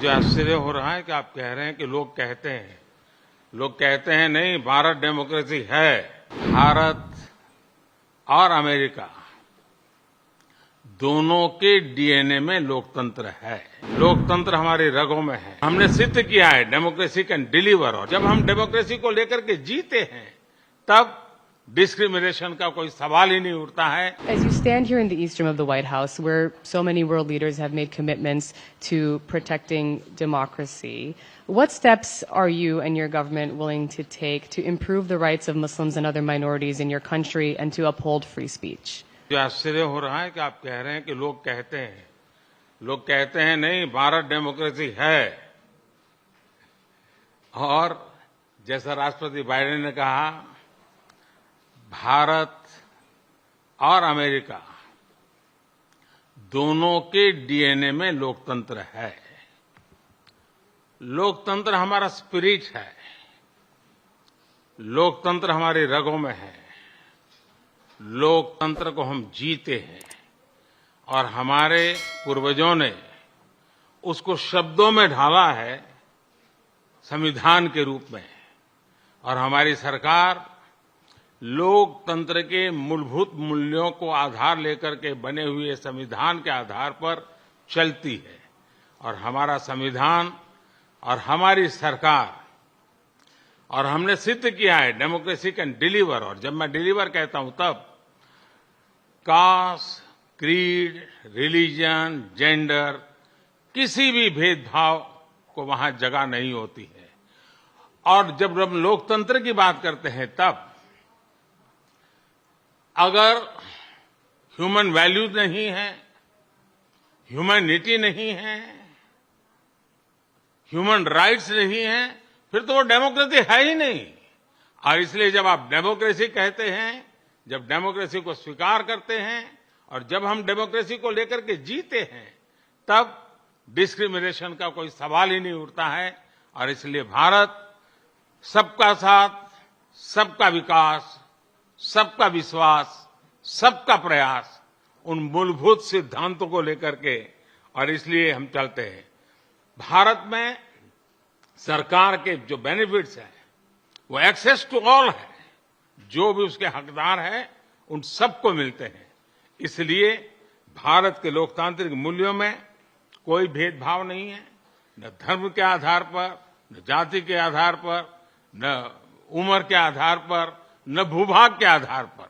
जो आश्चर्य हो रहा है कि आप कह रहे हैं कि लोग कहते हैं नहीं, भारत डेमोक्रेसी है। भारत और अमेरिका दोनों के डीएनए में लोकतंत्र है। लोकतंत्र हमारी रगों में है। हमने सिद्ध किया है डेमोक्रेसी कैन डिलीवर। और जब हम डेमोक्रेसी को लेकर के जीते हैं तब डिस्क्रिमिनेशन का कोई सवाल ही नहीं उठता है। As you stand here in the east room of the White House, where so many world leaders have made commitments to protecting democracy, what steps are you and your government willing to take to improve the rights of Muslims and other minorities in your country and to uphold free speech? जो आश्चर्य हो रहा है कि आप कह रहे हैं कि लोग कहते हैं नहीं, भारत डेमोक्रेसी है। और जैसा राष्ट्रपति बाइडेन ने कहा, भारत और अमेरिका दोनों के डीएनए में लोकतंत्र है। लोकतंत्र हमारा स्पिरिट है। लोकतंत्र हमारी रगों में है। लोकतंत्र को हम जीते हैं और हमारे पूर्वजों ने उसको शब्दों में ढाला है संविधान के रूप में। और हमारी सरकार लोकतंत्र के मूलभूत मूल्यों को आधार लेकर के बने हुए संविधान के आधार पर चलती है। और हमारा संविधान और हमारी सरकार, और हमने सिद्ध किया है डेमोक्रेसी कैन डिलीवर। और जब मैं डिलीवर कहता हूं तब कास्ट, क्रीड, रिलीजन, जेंडर, किसी भी भेदभाव को वहां जगह नहीं होती है। और जब हम लोकतंत्र की बात करते हैं तब अगर ह्यूमन वैल्यूज नहीं है, ह्यूमैनिटी नहीं है, ह्यूमन राइट्स नहीं है, फिर तो वो डेमोक्रेसी है ही नहीं। और इसलिए जब आप डेमोक्रेसी कहते हैं, जब डेमोक्रेसी को स्वीकार करते हैं और जब हम डेमोक्रेसी को लेकर के जीते हैं तब डिस्क्रिमिनेशन का कोई सवाल ही नहीं उठता है। और इसलिए भारत सबका साथ, सबका विकास, सबका विश्वास, सबका प्रयास, उन मूलभूत सिद्धांतों को लेकर के, और इसलिए हम चलते हैं। भारत में सरकार के जो बेनिफिट्स हैं वो एक्सेस टू ऑल है। जो भी उसके हकदार हैं उन सबको मिलते हैं। इसलिए भारत के लोकतांत्रिक मूल्यों में कोई भेदभाव नहीं है, न धर्म के आधार पर, न जाति के आधार पर, न उम्र के आधार पर, न भूभाग के आधार पर।